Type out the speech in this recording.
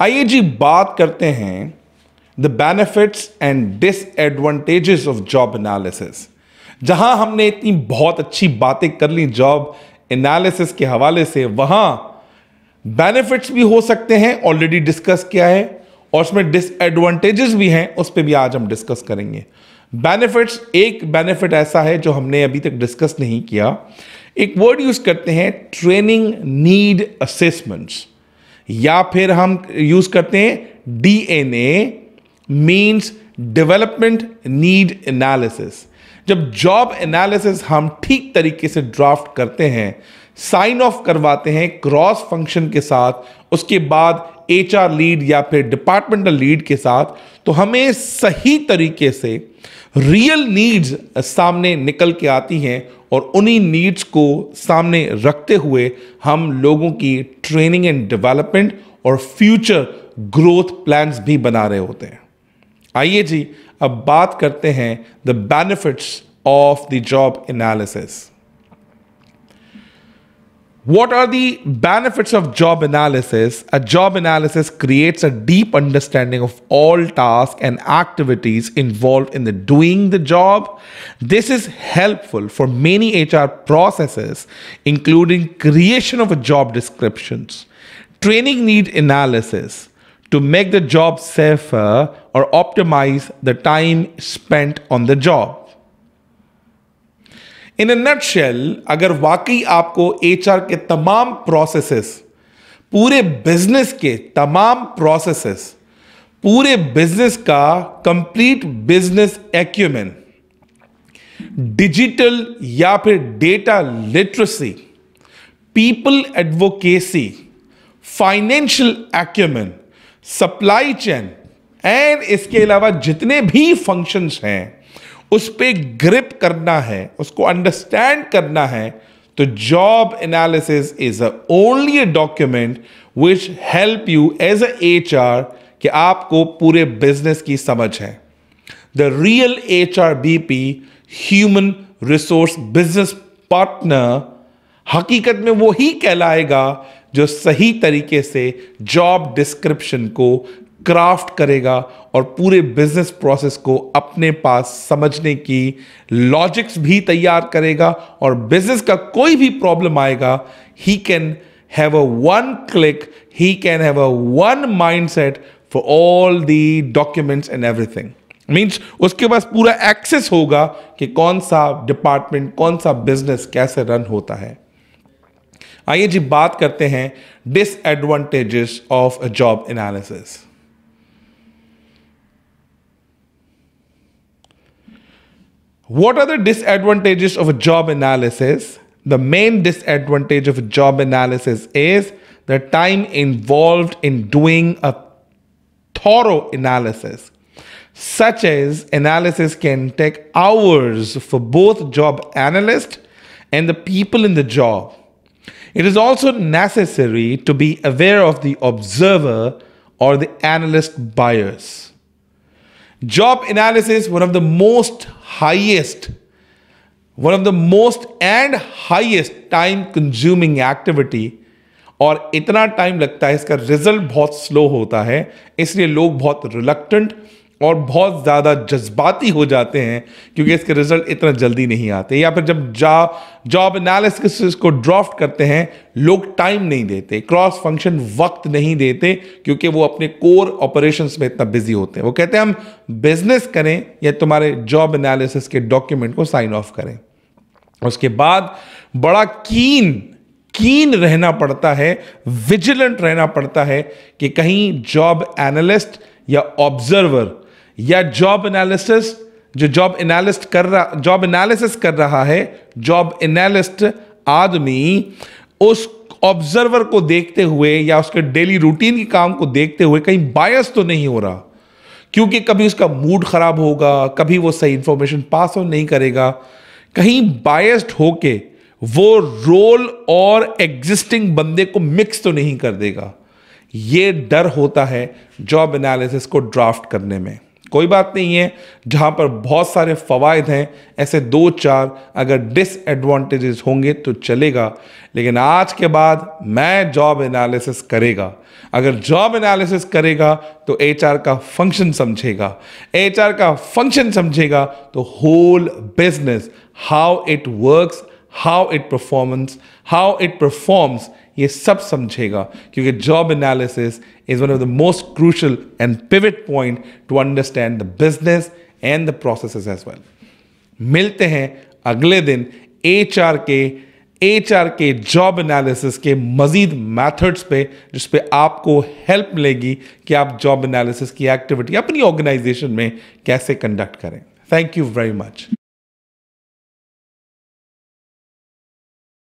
आइए जी बात करते हैं the benefits and disadvantages of job analysis. जहां हमने इतनी बहुत अच्छी बातें कर ली जॉब एनालिसिस के हवाले से, वहां बेनिफिट्स भी हो सकते हैं, ऑलरेडी डिस्कस किया है, और उसमें डिसएडवांटेजेस भी हैं, उस पर भी आज हम डिस्कस करेंगे। बेनिफिट्स, एक बेनिफिट ऐसा है जो हमने अभी तक डिस्कस नहीं किया। एक वर्ड यूज करते हैं ट्रेनिंग नीड असेसमेंट्स, या फिर हम यूज करते हैं DNA, means development need analysis. जब जॉब एनालिसिस हम ठीक तरीके से ड्राफ्ट करते हैं, साइन ऑफ करवाते हैं क्रॉस फंक्शन के साथ, उसके बाद एचआर लीड या फिर डिपार्टमेंटल लीड के साथ, तो हमें सही तरीके से रियल नीड्स सामने निकल के आती हैं, और उन्हीं नीड्स को सामने रखते हुए हम लोगों की ट्रेनिंग एंड डेवलपमेंट और फ्यूचर ग्रोथ प्लान्स भी बना रहे होते हैं। आइए जी अब बात करते हैं the benefits of the job analysis. What are the benefits of job analysis? A job analysis creates a deep understanding of all tasks and activities involved in doing the job. This is helpful for many HR processes, including creation of a job descriptions, training need analysis to make the job safer or optimize the time spent on the job. In a nutshell, अगर वाकई आपको HR के तमाम processes, पूरे business के तमाम processes, पूरे business का कंप्लीट बिजनेस एक्यूमेन, डिजिटल या फिर data literacy, people advocacy, financial acumen, supply chain and इसके अलावा जितने भी फंक्शंस हैं उस पे ग्रिप करना है, उसको अंडरस्टैंड करना है, तो job analysis is only a document which help you as a HR कि आपको पूरे बिजनेस की समझ है। The real HR BP, human resource business partner, हकीकत में वो ही कहलाएगा जो सही तरीके से जॉब डिस्क्रिप्शन को क्राफ्ट करेगा और पूरे बिजनेस प्रोसेस को अपने पास समझने की लॉजिक्स भी तैयार करेगा, और बिजनेस का कोई भी प्रॉब्लम आएगा, he can have a one click, he can have a one mindset for all the documents and everything. Means उसके पास पूरा एक्सेस होगा कि कौन सा डिपार्टमेंट, कौन सा बिजनेस कैसे रन होता है। आइए जी बात करते हैं disadvantages of a job analysis. What are the disadvantages of a job analysis? The main disadvantage of a job analysis is the time involved in doing a thorough analysis. Such as analysis can take hours for both job analyst and the people in the job. It is also necessary to be aware of the observer or the analyst bias. Job analysis, one of the most and highest time consuming activity, और इतना time लगता है, इसका result बहुत slow होता है, इसलिए लोग बहुत रिलक्टेंट और बहुत ज़्यादा जज्बाती हो जाते हैं क्योंकि इसके रिजल्ट इतना जल्दी नहीं आते, या फिर जब जॉब एनालिसिस को ड्राफ्ट करते हैं लोग टाइम नहीं देते, क्रॉस फंक्शन वक्त नहीं देते क्योंकि वो अपने कोर ऑपरेशंस में इतना बिजी होते हैं। वो कहते हैं हम बिजनेस करें या तुम्हारे जॉब एनालिसिस के डॉक्यूमेंट को साइन ऑफ करें। उसके बाद बड़ा कीन रहना पड़ता है, विजिलेंट रहना पड़ता है कि कहीं जॉब एनालिस्ट या ऑब्जर्वर या जॉब एनालिसिस जो जॉब एनालिसिस कर रहा है, जॉब एनालिस्ट आदमी उस ऑब्जर्वर को देखते हुए या उसके डेली रूटीन के काम को देखते हुए कहीं बायस तो नहीं हो रहा, क्योंकि कभी उसका मूड खराब होगा, कभी वो सही इंफॉर्मेशन पास ऑन नहीं करेगा, कहीं बायस्ड होके वो रोल और एग्जिस्टिंग बंदे को मिक्स तो नहीं कर देगा। ये डर होता है जॉब एनालिसिस को ड्राफ्ट करने में। कोई बात नहीं है, जहां पर बहुत सारे फ़वाइद हैं, ऐसे 2-4 अगर डिसएडवांटेजेस होंगे तो चलेगा, लेकिन आज के बाद मैं जॉब एनालिसिस करेगा। अगर जॉब एनालिसिस करेगा तो एचआर का फंक्शन समझेगा, एचआर का फंक्शन समझेगा तो whole business, how it works, how it performs, ये सब समझेगा, क्योंकि job analysis is one of the most crucial and pivot point to understand the business and the processes as well. मिलते हैं अगले दिन एचआर के जॉब एनालिसिस के मजीद मेथड्स पे, जिस पे आपको हेल्प मिलेगी कि आप जॉब एनालिसिस की एक्टिविटी अपनी ऑर्गेनाइजेशन में कैसे कंडक्ट करें। Thank you very much.